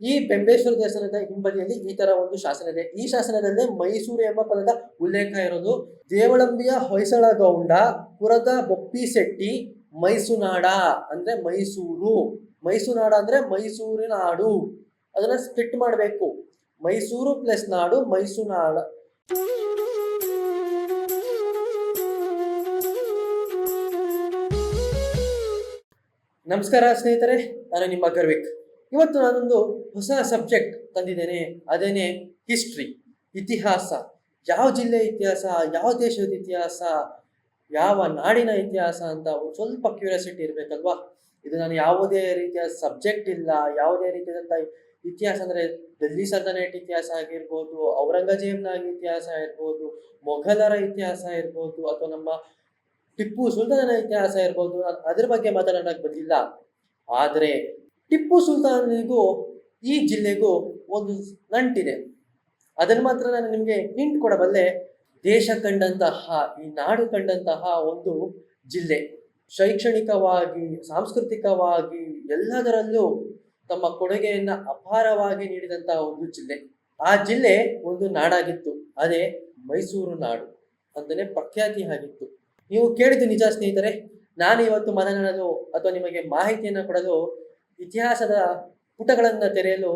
ಈ ಬೆಂಬೇಶ್ವರ ದೇವಸ್ಥಾನದ ಹಿಂಬದಿಯಲ್ಲಿ ಈ ತರ ಒಂದು ಶಾಸನ ಇದೆ. ಈ ಶಾಸನದಲ್ಲೇ ಮೈಸೂರು ಎಂಬ ಪದದ ಉಲ್ಲೇಖ ಇರೋದು. ದೇವಳಂಬಿಯ ಹೊಯ್ಸಳ ಗೌಂಡ ಪುರದ ಬೊಪ್ಪಿಸೆಟ್ಟಿ ಮೈಸುನಾಡ ಅಂದ್ರೆ ಮೈಸೂರು. ಮೈಸುನಾಡ ಅಂದ್ರೆ ಮೈಸೂರಿನ ನಾಡು. ಅದನ್ನ ಸ್ಪ್ಲಿಟ್ ಮಾಡಬೇಕು. ಮೈಸೂರು ಪ್ಲಸ್ ನಾಡು ಮೈಸುನಾಡ. ನಮಸ್ಕಾರ ಸ್ನೇಹಿತರೆ, ನಾನು ನಿಮ್ಮ ಗರ್ವಿಕ್. ಇವತ್ತು ನಾನೊಂದು ಹೊಸ ಸಬ್ಜೆಕ್ಟ್ ತಂದಿದ್ದೇನೆ. ಅದೇನೆ ಹಿಸ್ಟ್ರಿ, ಇತಿಹಾಸ. ಯಾವ ಜಿಲ್ಲೆಯ ಇತಿಹಾಸ, ಯಾವ ದೇಶದ ಇತಿಹಾಸ, ಯಾವ ನಾಡಿನ ಇತಿಹಾಸ ಅಂತ ಒಂದು ಸ್ವಲ್ಪ ಕ್ಯೂರಿಯಾಸಿಟಿ ಇರಬೇಕಲ್ವಾ. ಇದು ನಾನು ಯಾವುದೇ ರೀತಿಯ ಸಬ್ಜೆಕ್ಟ್ ಇಲ್ಲ, ಯಾವುದೇ ರೀತಿಯಾದಂಥ ಇತಿಹಾಸ ಅಂದರೆ ಡೆಲ್ಲಿ ಸಲ್ತನೇಟ್ ಇತಿಹಾಸ ಆಗಿರ್ಬೋದು, ಔರಂಗಜೇಬ್ನ ಇತಿಹಾಸ ಇರ್ಬೋದು, ಮೊಘಲರ ಇತಿಹಾಸ ಇರ್ಬೋದು, ಅಥವಾ ನಮ್ಮ ಟಿಪ್ಪು ಸುಲ್ತಾನನ ಇತಿಹಾಸ ಇರ್ಬೋದು, ಅದ್ರ ಬಗ್ಗೆ ಮಾತನಾಡಕ್ಕೆ ಬಂದಿಲ್ಲ. ಆದರೆ ಟಿಪ್ಪು ಸುಲ್ತಾನಿಗೂ ಈ ಜಿಲ್ಲೆಗೂ ಒಂದು ನಂಟಿದೆ. ಅದನ್ನು ಮಾತ್ರ ನಾನು ನಿಮಗೆ ಹಿಂಟ್ ಕೊಡಬಲ್ಲೆ. ದೇಶ ಕಂಡಂತಹ, ಈ ನಾಡು ಕಂಡಂತಹ ಒಂದು ಜಿಲ್ಲೆ, ಶೈಕ್ಷಣಿಕವಾಗಿ, ಸಾಂಸ್ಕೃತಿಕವಾಗಿ ಎಲ್ಲದರಲ್ಲೂ ತಮ್ಮ ಕೊಡುಗೆಯನ್ನ ಅಪಾರವಾಗಿ ನೀಡಿದಂತಹ ಒಂದು ಜಿಲ್ಲೆ. ಆ ಜಿಲ್ಲೆ ಒಂದು ನಾಡಾಗಿತ್ತು, ಅದೇ ಮೈಸೂರು ನಾಡು ಅಂತಲೇ ಪ್ರಖ್ಯಾತಿ ಆಗಿತ್ತು. ನೀವು ಕೇಳಿದ್ದು ನಿಜ ಸ್ನೇಹಿತರೆ. ನಾನು ಇವತ್ತು ಮಾತನಾಡಲು ಅಥವಾ ನಿಮಗೆ ಮಾಹಿತಿಯನ್ನು ಕೊಡಲು, ಇತಿಹಾಸದ ಪುಟಗಳನ್ನು ತೆರೆಯಲು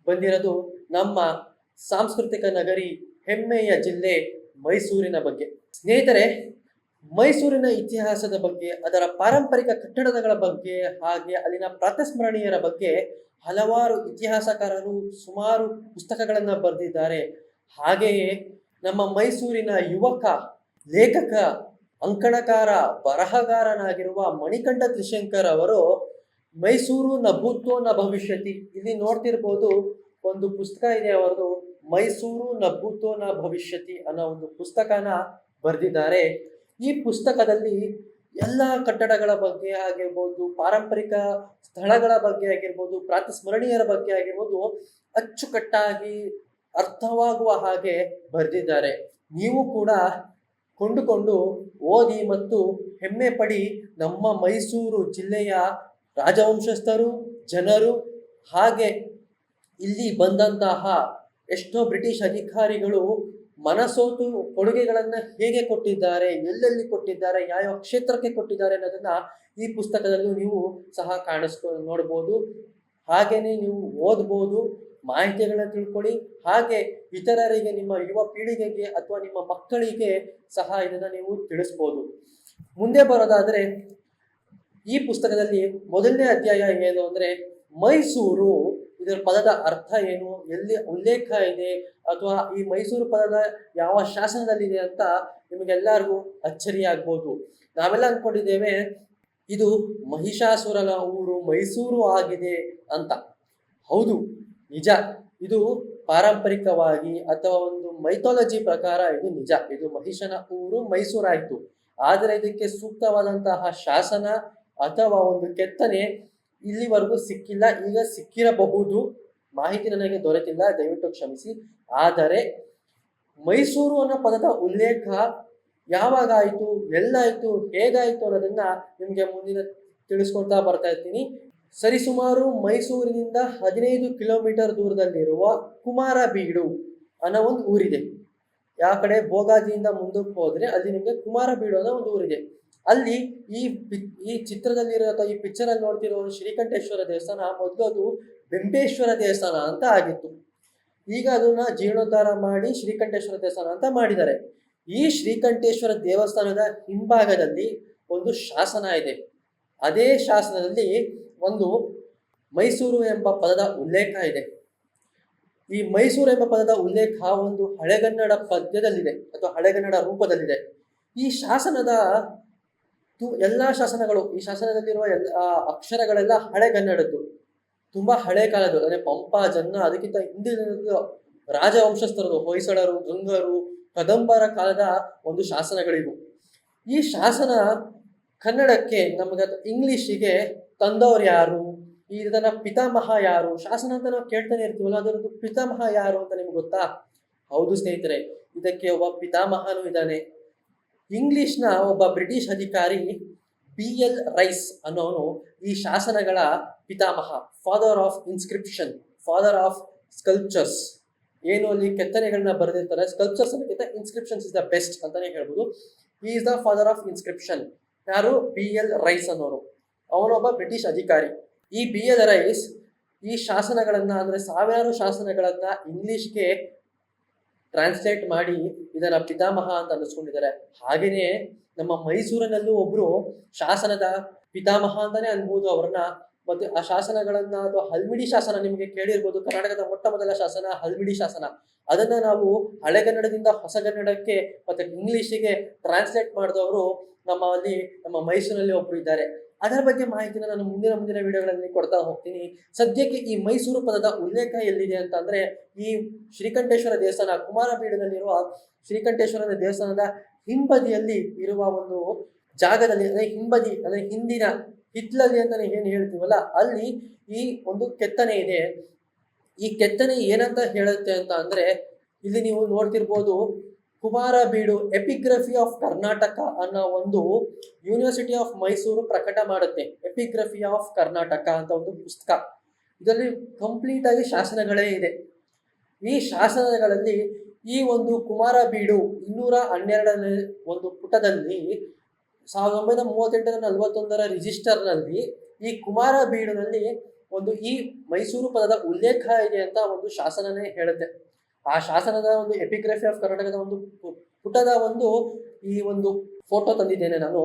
ಬಂದಿರೋದು ನಮ್ಮ ಸಾಂಸ್ಕೃತಿಕ ನಗರಿ, ಹೆಮ್ಮೆಯ ಜಿಲ್ಲೆ ಮೈಸೂರಿನ ಬಗ್ಗೆ. ಸ್ನೇಹಿತರೆ, ಮೈಸೂರಿನ ಇತಿಹಾಸದ ಬಗ್ಗೆ, ಅದರ ಪಾರಂಪರಿಕ ಕಟ್ಟಡಗಳ ಬಗ್ಗೆ, ಹಾಗೆ ಅಲ್ಲಿನ ಪ್ರಾತಸ್ಮರಣೀಯರ ಬಗ್ಗೆ ಹಲವಾರು ಇತಿಹಾಸಕಾರರು ಸುಮಾರು ಪುಸ್ತಕಗಳನ್ನು ಬರೆದಿದ್ದಾರೆ. ಹಾಗೆಯೇ ನಮ್ಮ ಮೈಸೂರಿನ ಯುವಕ ಲೇಖಕ, ಅಂಕಣಕಾರ, ಬರಹಗಾರನಾಗಿರುವ ಮಣಿಕಂಠ ತ್ರಿಶಂಕರ್ ಅವರು ಮೈಸೂರು ನ ಭೂತೋ ನ ಭವಿಷ್ಯತಿ, ಇಲ್ಲಿ ನೋಡ್ತಿರ್ಬೋದು ಒಂದು ಪುಸ್ತಕ ಇದೆ ಅವರದು, ಮೈಸೂರು ನ ಭೂತೋ ನ ಭವಿಷ್ಯತಿ ಅನ್ನೋ ಒಂದು ಪುಸ್ತಕನ ಬರೆದಿದ್ದಾರೆ. ಈ ಪುಸ್ತಕದಲ್ಲಿ ಎಲ್ಲ ಕಟ್ಟಡಗಳ ಬಗ್ಗೆ ಆಗಿರ್ಬೋದು, ಪಾರಂಪರಿಕ ಸ್ಥಳಗಳ ಬಗ್ಗೆ ಆಗಿರ್ಬೋದು, ಪ್ರಾತಸ್ಮರಣೀಯರ ಬಗ್ಗೆ ಆಗಿರ್ಬೋದು ಅಚ್ಚುಕಟ್ಟಾಗಿ ಅರ್ಥವಾಗುವ ಹಾಗೆ ಬರೆದಿದ್ದಾರೆ. ನೀವು ಕೂಡ ಕೊಂಡುಕೊಂಡು ಓದಿ ಮತ್ತು ಹೆಮ್ಮೆ ಪಡಿ. ನಮ್ಮ ಮೈಸೂರು ಜಿಲ್ಲೆಯ ರಾಜವಂಶಸ್ಥರು, ಜನರು, ಹಾಗೆ ಇಲ್ಲಿ ಬಂದಂತಹ ಎಷ್ಟೋ ಬ್ರಿಟಿಷ್ ಅಧಿಕಾರಿಗಳು ಮನಸೋತು ಕೊಡುಗೆಗಳನ್ನು ಹೇಗೆ ಕೊಟ್ಟಿದ್ದಾರೆ, ಎಲ್ಲೆಲ್ಲಿ ಕೊಟ್ಟಿದ್ದಾರೆ, ಯಾವ ಕ್ಷೇತ್ರಕ್ಕೆ ಕೊಟ್ಟಿದ್ದಾರೆ ಅನ್ನೋದನ್ನ ಈ ಪುಸ್ತಕದಲ್ಲೂ ನೀವು ಸಹ ನೋಡ್ಬೋದು. ಹಾಗೇನೆ ನೀವು ಓದ್ಬೋದು, ಮಾಹಿತಿಗಳನ್ನ ತಿಳ್ಕೊಳ್ಳಿ. ಹಾಗೆ ಇತರರಿಗೆ, ನಿಮ್ಮ ಯುವ ಪೀಳಿಗೆಗೆ ಅಥವಾ ನಿಮ್ಮ ಮಕ್ಕಳಿಗೆ ಸಹ ಇದನ್ನ ನೀವು ತಿಳಿಸ್ಬೋದು. ಮುಂದೆ ಬರೋದಾದ್ರೆ, ಈ ಪುಸ್ತಕದಲ್ಲಿ ಮೊದಲನೇ ಅಧ್ಯಾಯ ಏನು ಅಂದ್ರೆ ಮೈಸೂರು, ಇದರ ಪದದ ಅರ್ಥ ಏನು, ಎಲ್ಲಿ ಉಲ್ಲೇಖ ಇದೆ, ಅಥವಾ ಈ ಮೈಸೂರು ಪದದ ಯಾವ ಶಾಸನದಲ್ಲಿದೆ ಅಂತ ನಿಮಗೆಲ್ಲರಿಗೂ ಅಚ್ಚರಿ ಆಗ್ಬೋದು. ನಾವೆಲ್ಲ ಅನ್ಕೊಂಡಿದ್ದೇವೆ ಇದು ಮಹಿಷಾಸುರನ ಊರು ಮೈಸೂರು ಆಗಿದೆ ಅಂತ. ಹೌದು, ನಿಜ. ಇದು ಪಾರಂಪರಿಕವಾಗಿ ಅಥವಾ ಒಂದು ಮೈಥಾಲಜಿ ಪ್ರಕಾರ ಇದು ನಿಜ, ಇದು ಮಹಿಷನ ಊರು ಮೈಸೂರಾಯಿತು. ಆದರೆ ಇದಕ್ಕೆ ಸೂಕ್ತವಾದಂತಹ ಶಾಸನ ಅಥವಾ ಒಂದು ಕೆತ್ತನೆ ಇಲ್ಲಿವರೆಗೂ ಸಿಕ್ಕಿಲ್ಲ. ಈಗ ಸಿಕ್ಕಿರಬಹುದು, ಮಾಹಿತಿ ನನಗೆ ದೊರೆತಿಲ್ಲ, ದಯವಿಟ್ಟು ಕ್ಷಮಿಸಿ. ಆದರೆ ಮೈಸೂರು ಅನ್ನೋ ಪದದ ಉಲ್ಲೇಖ ಯಾವಾಗ ಆಯಿತು, ಎಲ್ಲಾಯಿತು, ಹೇಗಾಯಿತು ಅನ್ನೋದನ್ನ ನಿಮಗೆ ಮುಂದಿನ ತಿಳಿಸ್ಕೊಳ್ತಾ ಬರ್ತಾ ಇರ್ತೀನಿ. ಸರಿಸುಮಾರು ಮೈಸೂರಿನಿಂದ 15 ಕಿಲೋಮೀಟರ್ ದೂರದಲ್ಲಿರುವ ಕುಮಾರಬೀಡು ಅನ್ನೋ ಒಂದು ಊರಿದೆ. ಯಾವ ಕಡೆ ಭೋಗಾದಿಯಿಂದ ಮುಂದಕ್ಕೆ ಹೋದ್ರೆ ಅಲ್ಲಿ ನಿಮಗೆ ಕುಮಾರಬೀಡು ಅನ್ನೋ ಒಂದು ಊರಿದೆ. ಅಲ್ಲಿ ಈ ಚಿತ್ರದಲ್ಲಿರೋ ಅಥವಾ ಈ ಪಿಕ್ಚರ್ ಅಲ್ಲಿ ನೋಡ್ತಿರೋ ಶ್ರೀಕಂಠೇಶ್ವರ ದೇವಸ್ಥಾನ ಮೊದಲು ಅದು ಬೆಂಬೇಶ್ವರ ದೇವಸ್ಥಾನ ಅಂತ ಆಗಿತ್ತು. ಈಗ ಅದನ್ನ ಜೀರ್ಣೋದ್ಧಾರ ಮಾಡಿ ಶ್ರೀಕಂಠೇಶ್ವರ ದೇವಸ್ಥಾನ ಅಂತ ಮಾಡಿದ್ದಾರೆ. ಈ ಶ್ರೀಕಂಠೇಶ್ವರ ದೇವಸ್ಥಾನದ ಹಿಂಭಾಗದಲ್ಲಿ ಒಂದು ಶಾಸನ ಇದೆ. ಅದೇ ಶಾಸನದಲ್ಲಿ ಒಂದು ಮೈಸೂರು ಎಂಬ ಪದದ ಉಲ್ಲೇಖ ಇದೆ. ಈ ಮೈಸೂರು ಎಂಬ ಪದದ ಉಲ್ಲೇಖ ಒಂದು ಹಳೆಗನ್ನಡ ಪದ್ಯದಲ್ಲಿದೆ ಅಥವಾ ಹಳೆಗನ್ನಡ ರೂಪದಲ್ಲಿದೆ. ಈ ಶಾಸನದ ಎಲ್ಲ ಶಾಸನಗಳು, ಈ ಶಾಸನದಲ್ಲಿರುವ ಅಕ್ಷರಗಳೆಲ್ಲ ಹಳೆಗನ್ನಡದ್ದು, ತುಂಬಾ ಹಳೆ ಕಾಲದ್ದು. ಅಂದರೆ ಪಂಪ, ಜನ್ನ, ಅದಕ್ಕಿಂತ ಹಿಂದಿನ ರಾಜವಂಶಸ್ಥರದು, ಹೊಯ್ಸಳರು, ಗಂಗರು, ಕದಂಬರ ಕಾಲದ ಒಂದು ಶಾಸನಗಳಿವು. ಈ ಶಾಸನ ಕನ್ನಡಕ್ಕೆ, ನಮಗೆ ಇಂಗ್ಲಿಷಿಗೆ ತಂದವರು ಯಾರು, ಇದನ್ನ ಪಿತಾಮಹ ಯಾರು, ಶಾಸನ ಅಂತ ನಾವು ಕೇಳ್ತಾನೆ ಇರ್ತೀವಲ್ಲ, ಅದರದ್ದು ಪಿತಾಮಹ ಯಾರು ಅಂತ ನಿಮ್ಗೆ ಗೊತ್ತಾ? ಹೌದು ಸ್ನೇಹಿತರೆ, ಇದಕ್ಕೆ ಒಬ್ಬ ಪಿತಾಮಹನೂ ಇದ್ದಾನೆ. ಇಂಗ್ಲಿಷ್ನ ಒಬ್ಬ ಬ್ರಿಟಿಷ್ ಅಧಿಕಾರಿ BL ರೈಸ್ ಅನ್ನೋನು ಈ ಶಾಸನಗಳ ಪಿತಾಮಹ, father of inscription, father of sculptures. ಏನು ಅಲ್ಲಿ ಕೆತ್ತನೆಗಳನ್ನ ಬರೆದಿರ್ತಾರೆ, ಸ್ಕಲ್ಪ್ಚರ್ಸ್ ಅನ್ನೋಕ್ಕಿಂತ ಇನ್ಸ್ಕ್ರಿಪ್ಷನ್ಸ್ ಇಸ್ ದ ಬೆಸ್ಟ್ ಅಂತಾನೆ ಹೇಳ್ಬೋದು. ಈ is the father of inscription. ಯಾರು? BL ರೈಸ್ ಅನ್ನೋರು. ಅವನೊಬ್ಬ ಬ್ರಿಟಿಷ್ ಅಧಿಕಾರಿ. ಈ BL ರೈಸ್ ಈ ಶಾಸನಗಳನ್ನ, ಅಂದ್ರೆ ಸಾವಿರಾರು ಶಾಸನಗಳನ್ನ ಇಂಗ್ಲಿಷ್ಗೆ ಟ್ರಾನ್ಸ್ಲೇಟ್ ಮಾಡಿ ಇದರ ಪಿತಾಮಹ ಅಂತ ಅನ್ನಿಸ್ಕೊಂಡಿದ್ದಾರೆ. ಹಾಗೆಯೇ ನಮ್ಮ ಮೈಸೂರಿನಲ್ಲೂ ಒಬ್ರು ಶಾಸನದ ಪಿತಾಮಹ ಅಂತಾನೆ ಅನ್ಬೋದು ಅವ್ರನ್ನ. ಮತ್ತೆ ಆ ಶಾಸನಗಳನ್ನ, ಅಥವಾ ಹಲ್ಮಿಡಿ ಶಾಸನ ನಿಮಗೆ ಕೇಳಿರ್ಬೋದು, ಕರ್ನಾಟಕದ ಮೊಟ್ಟ ಮೊದಲ ಶಾಸನ ಹಲ್ಮಿಡಿ ಶಾಸನ. ಅದನ್ನ ನಾವು ಹಳೆಗನ್ನಡದಿಂದ ಹೊಸಗನ್ನಡಕ್ಕೆ ಮತ್ತೆ ಇಂಗ್ಲಿಷಿಗೆ ಟ್ರಾನ್ಸ್ಲೇಟ್ ಮಾಡಿದವರು ನಮ್ಮ ಮೈಸೂರಿನಲ್ಲಿ ಒಬ್ರು ಇದ್ದಾರೆ. ಅದರ ಬಗ್ಗೆ ಮಾಹಿತಿನ ನಾನು ಮುಂದಿನ ವಿಡಿಯೋಗಳಲ್ಲಿ ಕೊಡ್ತಾ ಹೋಗ್ತೀನಿ. ಸದ್ಯಕ್ಕೆ ಈ ಮೈಸೂರು ಪದದ ಉಲ್ಲೇಖ ಎಲ್ಲಿದೆ ಅಂತಂದ್ರೆ, ಈ ಶ್ರೀಕಂಠೇಶ್ವರ ದೇವಸ್ಥಾನ, ಕುಮಾರಬೀಡನಲ್ಲಿರುವ ಶ್ರೀಕಂಠೇಶ್ವರನ ದೇವಸ್ಥಾನದ ಹಿಂಬದಿಯಲ್ಲಿ ಇರುವ ಒಂದು ಜಾಗದಲ್ಲಿ, ಅಂದ್ರೆ ಹಿಂಬದಿ ಅಂದ್ರೆ ಹಿಂದಿನ ಹಿತ್ಲಲ್ಲಿ ಅಂತಾನೆ ಏನು ಹೇಳ್ತೀವಲ್ಲ, ಅಲ್ಲಿ ಈ ಒಂದು ಕೆತ್ತನೆ ಇದೆ. ಈ ಕೆತ್ತನೆ ಏನಂತ ಹೇಳುತ್ತೆ ಅಂತ ಅಂದ್ರೆ, ಇಲ್ಲಿ ನೀವು ನೋಡ್ತಿರ್ಬೋದು, ಕುಮಾರಬೀಡು ಎಪಿಗ್ರಫಿ ಆಫ್ ಕರ್ನಾಟಕ ಅನ್ನೋ ಒಂದು ಯೂನಿವರ್ಸಿಟಿ ಆಫ್ ಮೈಸೂರು ಪ್ರಕಟ ಮಾಡುತ್ತೆ. ಎಪಿಗ್ರಫಿ ಆಫ್ ಕರ್ನಾಟಕ ಅಂತ ಒಂದು ಪುಸ್ತಕ. ಇದರಲ್ಲಿ ಕಂಪ್ಲೀಟ್ ಆಗಿ ಶಾಸನಗಳೇ ಇದೆ. ಈ ಶಾಸನಗಳಲ್ಲಿ ಈ ಒಂದು ಕುಮಾರಬೀಡು 212ನೇ ಒಂದು ಪುಟದಲ್ಲಿ 1938-41 ರಿಜಿಸ್ಟರ್ನಲ್ಲಿ ಈ ಕುಮಾರಬೀಡಿನಲ್ಲಿ ಒಂದು ಈ ಮೈಸೂರು ಪದದ ಉಲ್ಲೇಖ ಇದೆ ಅಂತ ಒಂದು ಶಾಸನನೇ ಹೇಳುತ್ತೆ. ಆ ಶಾಸನದ ಒಂದು ಎಪಿಗ್ರಫಿ ಆಫ್ ಕರ್ನಾಟಕದ ಒಂದು ಪುಟದ ಈ ಒಂದು ಫೋಟೋ ತಂದಿದ್ದೇನೆ ನಾನು.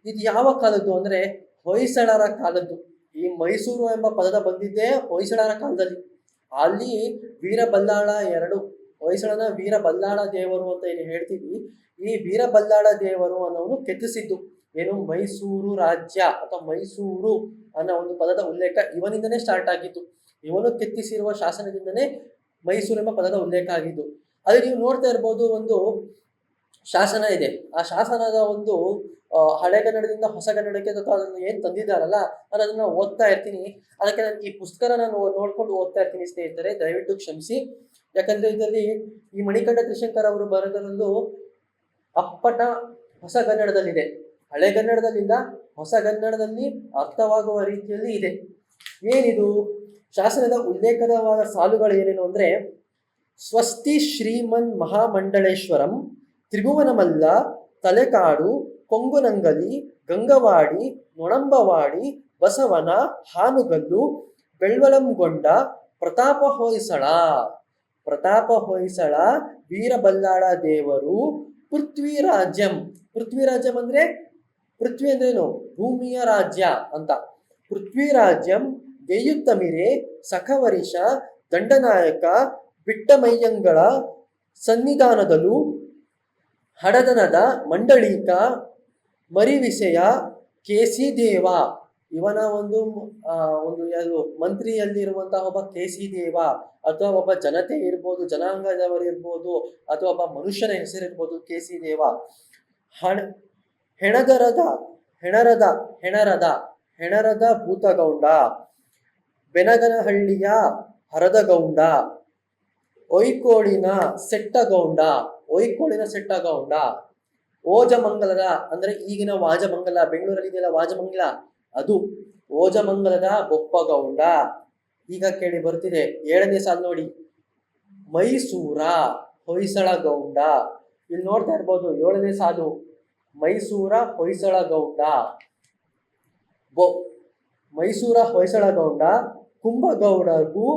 ಇದು ಯಾವ ಕಾಲದ್ದು ಅಂದ್ರೆ ಹೊಯ್ಸಳರ ಕಾಲದ್ದು. ಈ ಮೈಸೂರು ಎಂಬ ಪದದ ಬಂದಿದ್ದೇ ಹೊಯ್ಸಳರ ಕಾಲದಲ್ಲಿ. ಅಲ್ಲಿ ವೀರಬಲ್ಲಾಳ ಹೊಯ್ಸಳನ ವೀರಬಲ್ಲಾಳ ದೇವರು ಅಂತ ಏನು ಹೇಳ್ತೀವಿ, ಈ ವೀರಬಲ್ಲಾಳ ದೇವರು ಅನ್ನೋನು ಕೆತ್ತಿಸಿದ್ದು ಏನು, ಮೈಸೂರು ರಾಜ್ಯ ಅಥವಾ ಮೈಸೂರು ಅನ್ನೋ ಒಂದು ಪದದ ಉಲ್ಲೇಖ ಇವನಿಂದನೇ ಸ್ಟಾರ್ಟ್ ಆಗಿತ್ತು. ಇವನು ಕೆತ್ತಿಸಿರುವ ಶಾಸನದಿಂದನೇ ಮೈಸೂರು ಎಂಬ ಪದದ ಉಲ್ಲೇಖ ಆಗಿದ್ದು. ಅದು ನೀವು ನೋಡ್ತಾ ಇರ್ಬೋದು, ಒಂದು ಶಾಸನ ಇದೆ. ಆ ಶಾಸನದ ಒಂದು ಹಳೆಗನ್ನಡದಿಂದ ಹೊಸಗನ್ನಡಕ್ಕೆ ಅದನ್ನು ಏನು ತಂದಿದ್ದಾರಲ್ಲ, ನಾನು ಅದನ್ನ ಓದ್ತಾ ಇರ್ತೀನಿ. ಅದಕ್ಕೆ ನಾನು ಈ ಪುಸ್ತಕನ ನಾನು ನೋಡ್ಕೊಂಡು ಓದ್ತಾ ಇರ್ತೀನಿ ಸ್ನೇಹಿತರೆ, ದಯವಿಟ್ಟು ಕ್ಷಮಿಸಿ. ಯಾಕಂದ್ರೆ ಇದರಲ್ಲಿ ಈ ಮಣಿಕಂಠ ತ್ರಿಶಂಕರ್ ಅವರು ಬರೆದರಲ್ಲೂ ಅಪ್ಪಟ ಹೊಸಗನ್ನಡದಲ್ಲಿದೆ. ಹಳೆಗನ್ನಡದಲ್ಲಿಂದ ಹೊಸಗನ್ನಡದಲ್ಲಿ ಅರ್ಥವಾಗುವ ರೀತಿಯಲ್ಲಿ ಇದೆ. ಏನಿದು ಶಾಸನದ ಉಲ್ಲೇಖದವಾದ ಸಾಲುಗಳು ಏನೇನು ಅಂದ್ರೆ, ಸ್ವಸ್ತಿ ಶ್ರೀಮನ್ ಮಹಾಮಂಡಳೇಶ್ವರಂ ತ್ರಿಭುವನಮಲ್ಲ ತಲೆಕಾಡು ಕೊಂಗುನಂಗಲಿ ಗಂಗವಾಡಿ ನೊಣಂಬವಾಡಿ ಬಸವನ ಹಾನುಗಲ್ಲು ಬೆಳ್ವಲಂಗೊಂಡ ಪ್ರತಾಪ ಹೊಯ್ಸಳ ವೀರಬಲ್ಲಾಳ ದೇವರು ಪೃಥ್ವಿರಾಜ್ಯಂ. ಪೃಥ್ವಿರಾಜ್ಯಂ ಅಂದ್ರೆ, ಪೃಥ್ವಿ ಅಂದ್ರೇನು? ಭೂಮಿಯ ರಾಜ್ಯ ಅಂತ. ಪೃಥ್ವಿರಾಜ್ಯಂ ಗೆಯ್ಯುತ್ತಮಿರೆ ಸಖವರಿಷ ದಂಡನಾಯಕ ಬಿಟ್ಟಮಯ್ಯಂಗಳ ಸನ್ನಿಧಾನದಲ್ಲೂ ಹಡದನದ ಮಂಡಳೀಕ ಮರಿವಿಸೆಯ ಕೇಸಿ ದೇವ. ಇವನ ಒಂದು ಮಂತ್ರಿಯಲ್ಲಿರುವಂತಹ ಒಬ್ಬ ಕೇಸಿ ದೇವ, ಅಥವಾ ಒಬ್ಬ ಜನತೆ ಇರ್ಬೋದು, ಜನಾಂಗದವರು ಇರ್ಬೋದು, ಅಥವಾ ಒಬ್ಬ ಮನುಷ್ಯನ ಹೆಸರಿರ್ಬೋದು, ಕೇಸಿ ದೇವ. ಹೆಣರದ ಭೂತಗೌಂಡ, ಬೆನಗನಹಳ್ಳಿಯ ಹರದಗೌಂಡ, ಒಯ್ಕೋಳಿನ ಸೆಟ್ಟಗೌಂಡ, ಓಜಮಂಗಲದ ಅಂದ್ರೆ ಈಗಿನ ವಾಜಮಂಗಲ, ಬೆಂಗಳೂರಲ್ಲಿ ಇದೆಯಲ್ಲ ವಾಜಮಂಗಲ, ಅದು ಓಜಮಂಗಲದ ಬೊಪ್ಪಗೌಂಡ. ಈಗ ಕೇಳಿ ಬರ್ತಿದೆ 7ನೇ ಸಾಲು ನೋಡಿ, ಮೈಸೂರ ಹೊಯ್ಸಳ ಗೌಂಡ. ಇಲ್ಲಿ ನೋಡ್ತಾ ಇರ್ಬೋದು 7ನೇ ಸಾಲು, ಮೈಸೂರ ಹೊಯ್ಸಳ ಗೌಂಡ. ಮೈಸೂರ ಹೊಯ್ಸಳ ಗೌಂಡ. ಕುಂಭಗೌಡರು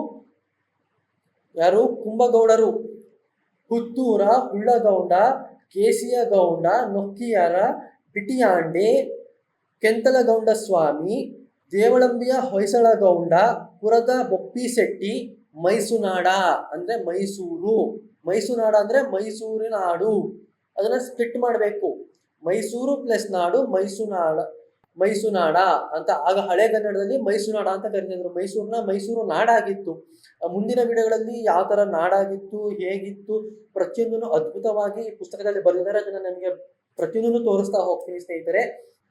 ಯಾರು? ಕುಂಭಗೌಡರು ಪುತ್ತೂರ ಹುಳ್ಳಗೌಂಡ, ಕೇಸಿಯ ಗೌಂಡ, ನೊಕ್ಕಿಯರ ಬಿಟಿಯಾಂಡೆ, ಕೆಂತಲಗೌಂಡ ಸ್ವಾಮಿ, ದೇವಳಂಬಿಯ ಹೊಯ್ಸಳ ಗೌಂಡ, ಪುರದ ಬೊಪ್ಪಿಸೆಟ್ಟಿ, ಮೈಸುನಾಡ ಅಂದ್ರೆ ಮೈಸೂರು. ಮೈಸುನಾಡ ಅಂದ್ರೆ ಮೈಸೂರಿನ ನಾಡು. ಅದನ್ನ ಸ್ಪ್ಲಿಟ್ ಮಾಡಬೇಕು, ಮೈಸೂರು ಪ್ಲಸ್ ನಾಡು, ಮೈಸುನಾಡ ಅಂತ. ಆಗ ಹಳೆಗನ್ನಡದಲ್ಲಿ ಮೈಸುನಾಡ ಅಂತ ಕರೀತಿದ್ರು. ಮೈಸೂರು ನಾಡಾಗಿತ್ತು. ಮುಂದಿನ ವಿಡಿಯೋಗಳಲ್ಲಿ ಯಾವ ತರ ನಾಡಾಗಿತ್ತು, ಹೇಗಿತ್ತು, ಪ್ರತಿಯೊಂದನ್ನು ಅದ್ಭುತವಾಗಿ ಪುಸ್ತಕದಲ್ಲಿ ಬರೆದಿದ್ದಾರೆ. ಅದನ್ನ ನನಗೆ ಪ್ರತಿಯೊಂದನ್ನು ತೋರಿಸ್ತಾ ಹೋಗ್ತೀನಿ ಸ್ನೇಹಿತರೆ.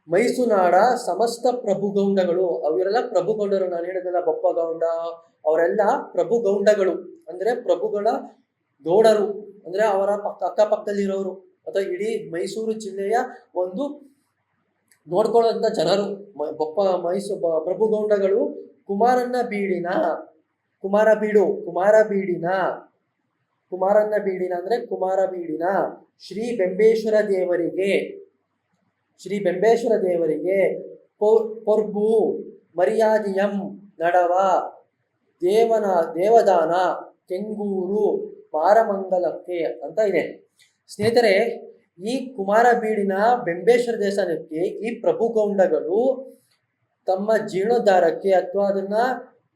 ಮೈಸುನಾಡ ಸಮಸ್ತ ಪ್ರಭುಗೌಂಡಗಳು, ಅವರೆಲ್ಲ ಪ್ರಭುಗೌಂಡರು. ನಾನು ಹೇಳಿದೆಲ್ಲ ಬೊಪ್ಪಗೌಂಡ, ಅವರೆಲ್ಲ ಪ್ರಭುಗೌಂಡಗಳು ಅಂದ್ರೆ ಪ್ರಭುಗಳ ಗೌಡರು, ಅಂದ್ರೆ ಅವರ ಅಕ್ಕಪಕ್ಕದಲ್ಲಿರೋರು ಅಥವಾ ಇಡೀ ಮೈಸೂರು ಜಿಲ್ಲೆಯ ಒಂದು ನೋಡ್ಕೊಳ್ಳುವಂತ ಜನರು. ಪ್ರಭುಗೌಂಡಗಳು ಕುಮಾರನ ಕುಮಾರಬೀಡಿನ ಅಂದ್ರೆ ಕುಮಾರಬೀಡಿನ ಶ್ರೀ ಬೆಂಬೇಶ್ವರ ದೇವರಿಗೆ ಪೊರ್ಬು ಮರ್ಯಾದಿಯಂ ನಡವ ದೇವದಾನ ಕೆಂಗೂರು ಮಾರಮಂಗಲಕ್ಕೆ ಅಂತ ಇದೆ. ಸ್ನೇಹಿತರೆ, ಈ ಕುಮಾರಬೀಡಿನ ಬೆಂಬೇಶ್ವರ ದೇವಸ್ಥಾನಕ್ಕೆ ಈ ಪ್ರಭುಗೌಂಡಗಳು ತಮ್ಮ ಜೀರ್ಣೋದ್ಧಾರಕ್ಕೆ ಅಥವಾ ಅದನ್ನ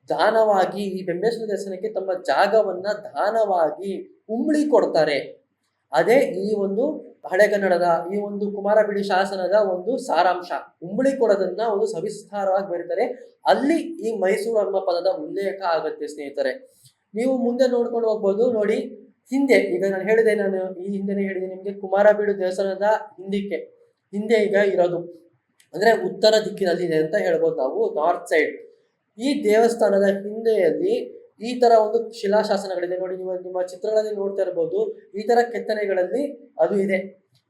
ದಾನವಾಗಿ, ಈ ಬೆಂಬೇಶ್ವರ ದೇವಸ್ಥಾನಕ್ಕೆ ತಮ್ಮ ಜಾಗವನ್ನ ದಾನವಾಗಿ ಉಂಬಳಿ ಕೊಡ್ತಾರೆ. ಅದೇ ಈ ಒಂದು ಹಳೆಗನ್ನಡದ ಈ ಒಂದು ಕುಮಾರಬೀಡಿ ಶಾಸನದ ಒಂದು ಸಾರಾಂಶ. ಉಂಬಳಿ ಕೊಡೋದನ್ನ ಒಂದು ಸವಿಸ್ತಾರವಾಗಿ ಬರೀತಾರೆ. ಅಲ್ಲಿ ಈ ಮೈಸೂರು ಅನ್ನೋ ಪದದ ಉಲ್ಲೇಖ ಆಗುತ್ತೆ ಸ್ನೇಹಿತರೆ. ನೀವು ಮುಂದೆ ನೋಡ್ಕೊಂಡು ಹೋಗ್ಬೋದು. ನೋಡಿ, ಹಿಂದೆ ಈಗ ನಾನು ಹೇಳಿದೆ, ಈ ಹಿಂದೆನೇ ಹೇಳಿದೆ ನಿಮ್ಗೆ, ಕುಮಾರಬೀಡು ದೇವಸ್ಥಾನದ ಹಿಂದೆ ಈಗ ಇರೋದು ಅಂದ್ರೆ ಉತ್ತರ ದಿಕ್ಕಿನಲ್ಲಿದೆ ಅಂತ ಹೇಳ್ಬೋದು ನಾವು, ನಾರ್ತ್ ಸೈಡ್. ಈ ದೇವಸ್ಥಾನದ ಹಿಂದೆಯಲ್ಲಿ ಈ ತರ ಒಂದು ಶಿಲಾಶಾಸನಗಳಿದೆ ನೋಡಿ. ನೀವು ನಿಮ್ಮ ಚಿತ್ರಗಳಲ್ಲಿ ನೋಡ್ತಾ ಇರ್ಬೋದು, ಈ ತರ ಕೆತ್ತನೆಗಳಲ್ಲಿ ಅದು ಇದೆ.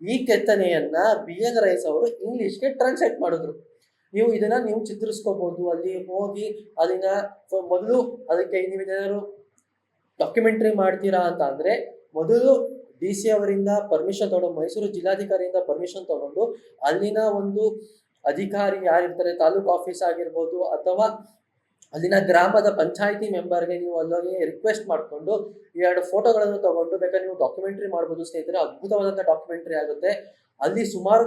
ಈ ಕೆತ್ತನೆಯನ್ನ BN ರೈಸ್ ಅವರು ಇಂಗ್ಲಿಷ್ಗೆ ಟ್ರಾನ್ಸ್ಲೇಟ್ ಮಾಡಿದ್ರು. ನೀವು ಚಿತ್ರಿಸ್ಕೋಬಹುದು. ಅಲ್ಲಿ ಹೋಗಿ ಅದನ್ನ ಮೊದಲು ಅದಕ್ಕೆ ನೀವೇನಾದ್ರು ಡಾಕ್ಯುಮೆಂಟ್ರಿ ಮಾಡ್ತೀರಾ ಅಂತ ಅಂದ್ರೆ ಮೊದಲು DC ಅವರಿಂದ ಪರ್ಮಿಷನ್ ತಗೊಂಡು, ಮೈಸೂರು ಜಿಲ್ಲಾಧಿಕಾರಿಯಿಂದ ಪರ್ಮಿಷನ್ ತಗೊಂಡು, ಅಲ್ಲಿನ ಒಂದು ಅಧಿಕಾರಿ ಯಾರಿರ್ತಾರೆ, ತಾಲೂಕು ಆಫೀಸ್ ಆಗಿರ್ಬೋದು ಅಥವಾ ಅಲ್ಲಿನ ಗ್ರಾಮದ ಪಂಚಾಯಿತಿ ಮೆಂಬರ್ಗೆ ನೀವು ಅಲ್ಲೋಗಿ ರಿಕ್ವೆಸ್ಟ್ ಮಾಡಿಕೊಂಡು 2 ಫೋಟೋಗಳನ್ನು ತಗೊಂಡು ಬೇಕಾದ್ರೆ ನೀವು ಡಾಕ್ಯುಮೆಂಟ್ರಿ ಮಾಡ್ಬೋದು ಸ್ನೇಹಿತರೆ. ಅದ್ಭುತವಾದಂಥ ಡಾಕ್ಯುಮೆಂಟ್ರಿ ಆಗುತ್ತೆ. ಅಲ್ಲಿ ಸುಮಾರು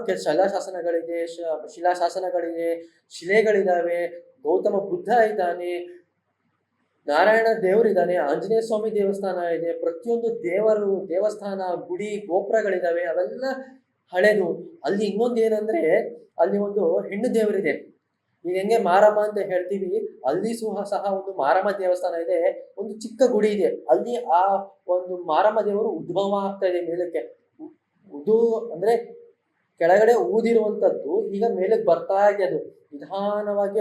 ಶಿಲಾಶಾಸನಗಳಿದೆ, ಶಿಲೆಗಳಿದಾವೆ. ಗೌತಮ ಬುದ್ಧ ಇದ್ದಾನೆ, ನಾರಾಯಣ ದೇವರಿದ್ದಾನೆ, ಆಂಜನೇಯ ಸ್ವಾಮಿ ದೇವಸ್ಥಾನ ಇದೆ. ಪ್ರತಿಯೊಂದು ದೇವಸ್ಥಾನ, ಗುಡಿ, ಗೋಪುರಗಳಿದಾವೆ. ಅವೆಲ್ಲ ಹಳೆದು. ಅಲ್ಲಿ ಇನ್ನೊಂದು ಏನಂದ್ರೆ, ಅಲ್ಲಿ ಒಂದು ಹೆಣ್ಣು ದೇವರಿದೆ. ಈಗ ಹೆಂಗೆ ಮಾರಮ್ಮ ಅಂತ ಹೇಳ್ತೀವಿ, ಅಲ್ಲಿ ಸಹ ಒಂದು ಮಾರಮ್ಮ ದೇವಸ್ಥಾನ ಇದೆ. ಒಂದು ಚಿಕ್ಕ ಗುಡಿ ಇದೆ. ಅಲ್ಲಿ ಆ ಒಂದು ಮಾರಮ್ಮ ದೇವರು ಉದ್ಭವ ಆಗ್ತಾ ಇದೆ ಮೇಲಕ್ಕೆ. ಅಂದ್ರೆ ಕೆಳಗಡೆ ಊದಿರುವಂತದ್ದು ಈಗ ಮೇಲಕ್ಕೆ ಬರ್ತಾ ಇದೆ. ಅದು ನಿಧಾನವಾಗಿ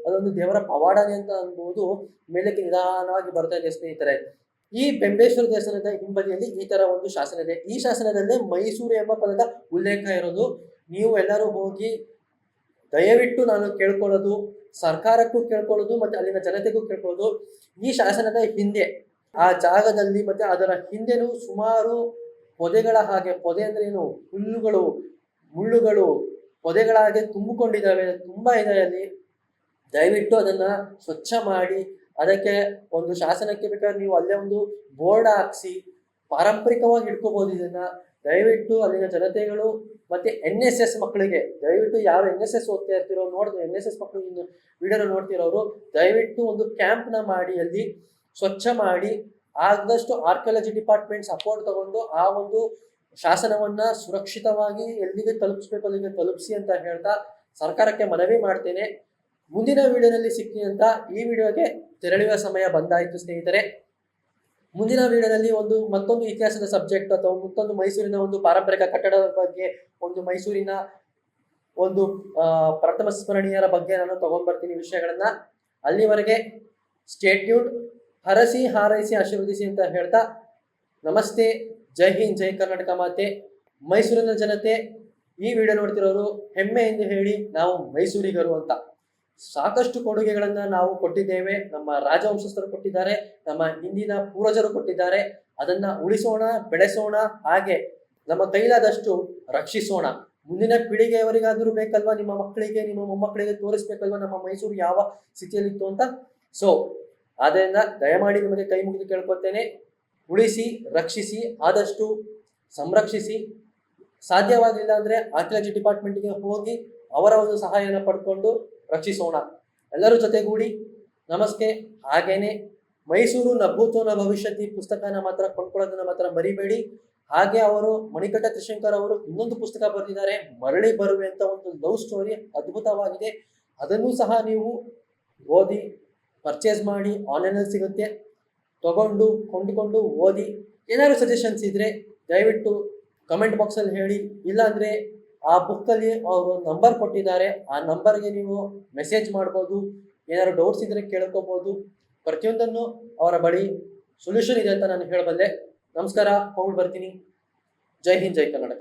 ಅದೊಂದು ದೇವರ ಪವಾಡನೆ ಅಂತ ಅನ್ಬೋದು. ಮೇಲಕ್ಕೆ ನಿಧಾನವಾಗಿ ಬರ್ತಾ ಇದೆ ಸ್ನೇಹಿತರೆ. ಈ ಬೆಂಬೇಶ್ವರ ದೇವಸ್ಥಾನದ ಹಿಂಬದಿಯಲ್ಲಿ ಈ ತರ ಒಂದು ಶಾಸನ ಇದೆ. ಈ ಶಾಸನದಲ್ಲೇ ಮೈಸೂರು ಎಂಬ ಪದದ ಉಲ್ಲೇಖ ಇರೋದು. ನೀವು ಎಲ್ಲರೂ ಹೋಗಿ ದಯವಿಟ್ಟು ನಾನು ಕೇಳ್ಕೊಳ್ಳೋದು, ಸರ್ಕಾರಕ್ಕೂ ಕೇಳ್ಕೊಳ್ಳೋದು ಮತ್ತೆ ಅಲ್ಲಿನ ಜನತೆಗೂ ಕೇಳ್ಕೊಳ್ಳೋದು, ಈ ಶಾಸನದ ಹಿಂದೆ ಆ ಜಾಗದಲ್ಲಿ ಮತ್ತೆ ಅದರ ಹಿಂದೆನೂ ಸುಮಾರು ಪೊದೆಗಳ ಹಾಗೆ, ಪೊದೆ ಅಂದ್ರೆ ಏನು, ಹುಲ್ಲುಗಳು, ಮುಳ್ಳುಗಳು ಪೊದೆಗಳ ಹಾಗೆ ತುಂಬಿಕೊಂಡಿದ್ದಾವೆ. ತುಂಬಾ ಇದೆ ಅಲ್ಲಿ. ದಯವಿಟ್ಟು ಅದನ್ನ ಸ್ವಚ್ಛ ಮಾಡಿ, ಅದಕ್ಕೆ ಒಂದು ಶಾಸನಕ್ಕೆ ಬೇಕಾದ್ರೆ ನೀವು ಅಲ್ಲೇ ಒಂದು ಬೋರ್ಡ್ ಹಾಕ್ಸಿ ಪಾರಂಪರಿಕವಾಗಿ ಇಟ್ಕೋಬಹುದು. ಇದನ್ನ ದಯವಿಟ್ಟು ಅಲ್ಲಿನ ಜನತೆಗಳು ಮತ್ತೆ NSS ಮಕ್ಕಳಿಗೆ, ದಯವಿಟ್ಟು ಯಾರು NSS ಓದ್ತಾ ಇರ್ತಿರೋ, NSS ಮಕ್ಕಳು ವಿಡಿಯೋನ ನೋಡ್ತಿರೋರು ದಯವಿಟ್ಟು ಒಂದು ಕ್ಯಾಂಪ್ನ ಮಾಡಿ ಅಲ್ಲಿ ಸ್ವಚ್ಛ ಮಾಡಿ, ಆದಷ್ಟು ಆರ್ಕಿಯಾಲಜಿ ಡಿಪಾರ್ಟ್ಮೆಂಟ್ ಸಪೋರ್ಟ್ ತಗೊಂಡು ಆ ಒಂದು ಶಾಸನವನ್ನ ಸುರಕ್ಷಿತವಾಗಿ ಎಲ್ಲಿಗೆ ತಲುಪಿಸ್ಬೇಕು ಅಲ್ಲಿಗೆ ತಲುಪಿಸಿ ಅಂತ ಹೇಳ್ತಾ ಸರ್ಕಾರಕ್ಕೆ ಮನವಿ ಮಾಡ್ತೇನೆ. ಮುಂದಿನ ವಿಡಿಯೋನಲ್ಲಿ ಸಿಗ್ತೀನಿ ಅಂತ ಈ ವಿಡಿಯೋಗೆ ತೆರಳುವ ಸಮಯ ಬಂದಾಯಿತು ಸ್ನೇಹಿತರೆ. ಮುಂದಿನ ವಿಡಿಯೋದಲ್ಲಿ ಮತ್ತೊಂದು ಇತಿಹಾಸದ ಸಬ್ಜೆಕ್ಟ್ ಅಥವಾ ಮತ್ತೊಂದು ಮೈಸೂರಿನ ಒಂದು ಪಾರಂಪರಿಕ ಕಟ್ಟಡದ ಬಗ್ಗೆ, ಒಂದು ಮೈಸೂರಿನ ಒಂದು ಪ್ರಥಮ ಸ್ಮರಣೀಯರ ಬಗ್ಗೆ ನಾನು ತಗೊಂಡ್ಬರ್ತೀನಿ ವಿಷಯಗಳನ್ನ. ಅಲ್ಲಿವರೆಗೆ ಸ್ಟೇ ಟ್ಯೂನ್ಡ್. ಹರಸಿ ಹಾರೈಸಿ ಆಶೀರ್ವದಿಸಿ ಅಂತ ಹೇಳ್ತಾ ನಮಸ್ತೆ, ಜೈ ಹಿಂದ್, ಜೈ ಕರ್ನಾಟಕ ಮಾತೆ. ಮೈಸೂರಿನ ಜನತೆ, ಈ ವಿಡಿಯೋ ನೋಡ್ತಿರೋರು ಹೆಮ್ಮೆಯಿಂದ ಹೇಳಿ ನಾವು ಮೈಸೂರಿಗರು ಅಂತ. ಸಾಕಷ್ಟು ಕೊಡುಗೆಗಳನ್ನ ನಾವು ಕೊಟ್ಟಿದ್ದೇವೆ. ನಮ್ಮ ರಾಜವಂಶಸ್ಥರು ಕೊಟ್ಟಿದ್ದಾರೆ, ನಮ್ಮ ಹಿಂದಿನ ಪೂರ್ವಜರು ಕೊಟ್ಟಿದ್ದಾರೆ. ಅದನ್ನ ಉಳಿಸೋಣ, ಬೆಳೆಸೋಣ, ಹಾಗೆ ನಮ್ಮ ಕೈಲಾದಷ್ಟು ರಕ್ಷಿಸೋಣ. ಮುಂದಿನ ಪೀಳಿಗೆಯವರಿಗಾದ್ರೂ ಬೇಕಲ್ವಾ, ನಿಮ್ಮ ಮಕ್ಕಳಿಗೆ, ನಿಮ್ಮ ಮೊಮ್ಮಕ್ಕಳಿಗೆ ತೋರಿಸ್ಬೇಕಲ್ವಾ ನಮ್ಮ ಮೈಸೂರು ಯಾವ ಸ್ಥಿತಿಯಲ್ಲಿತ್ತು ಅಂತ. ಸೊ ಆದ್ದರಿಂದ ದಯಮಾಡಿ ನಿಮಗೆ ಕೈ ಮುಗಿದು ಕೇಳ್ಕೊತೇನೆ, ಉಳಿಸಿ, ರಕ್ಷಿಸಿ, ಆದಷ್ಟು ಸಂರಕ್ಷಿಸಿ. ಸಾಧ್ಯವಾಗಿಲ್ಲ ಅಂದ್ರೆ ಆರ್ಕಿಯಾಲಜಿ ಡಿಪಾರ್ಟ್ಮೆಂಟ್ಗೆ ಹೋಗಿ ಅವರ ಒಂದು ಸಹಾಯನ ಪಡ್ಕೊಂಡು ರಕ್ಷಿಸೋಣ. ಎಲ್ಲರೂ ಜೊತೆಗೂಡಿ. ನಮಸ್ತೆ. ಹಾಗೇನೆ ಮೈಸೂರು ನ ಭೂತೋ ನ ಭವಿಷ್ಯತಿ ಪುಸ್ತಕನ ಮಾತ್ರ ಕೊಂಡ್ಕೊಳ್ಳೋದನ್ನ ಮಾತ್ರ ಮರಿಬೇಡಿ. ಹಾಗೆ ಅವರು ಮಣಿಕಂಠ ತ್ರಿಶಂಕರ್ ಅವರು ಇನ್ನೊಂದು ಪುಸ್ತಕ ಬರೆದಿದ್ದಾರೆ, ಮರಳಿ ಬರುವೆ ಅಂತ ಒಂದು ಲವ್ ಸ್ಟೋರಿ, ಅದ್ಭುತವಾಗಿದೆ. ಅದನ್ನು ಸಹ ನೀವು ಓದಿ, ಪರ್ಚೇಸ್ ಮಾಡಿ, ಆನ್ಲೈನಲ್ಲಿ ಸಿಗುತ್ತೆ, ತಗೊಂಡು ಕೊಂಡುಕೊಂಡು ಓದಿ. ಏನಾದ್ರು ಸಜೆಷನ್ಸ್ ಇದ್ರೆ ದಯವಿಟ್ಟು ಕಮೆಂಟ್ ಬಾಕ್ಸಲ್ಲಿ ಹೇಳಿ. ಇಲ್ಲಾಂದ್ರೆ ಆ ಬುಕ್ಕಲ್ಲಿ ಅವರು ನಂಬರ್ ಕೊಟ್ಟಿದ್ದಾರೆ, ಆ ನಂಬರ್ಗೆ ನೀವು ಮೆಸೇಜ್ ಮಾಡ್ಬೋದು. ಏನಾದ್ರು ಡೌಟ್ಸ್ ಇದ್ರೆ ಕೇಳ್ಕೋಬಹುದು. ಪ್ರತಿಯೊಂದನ್ನು ಅವರ ಬಳಿ ಸೊಲ್ಯೂಷನ್ ಇದೆ ಅಂತ ನಾನು ಹೇಳಬಲ್ಲೆ. ನಮಸ್ಕಾರ, ಹೋಗಿ ಬರ್ತೀನಿ. ಜೈ ಹಿಂದ್, ಜೈ ಕರ್ನಾಟಕ.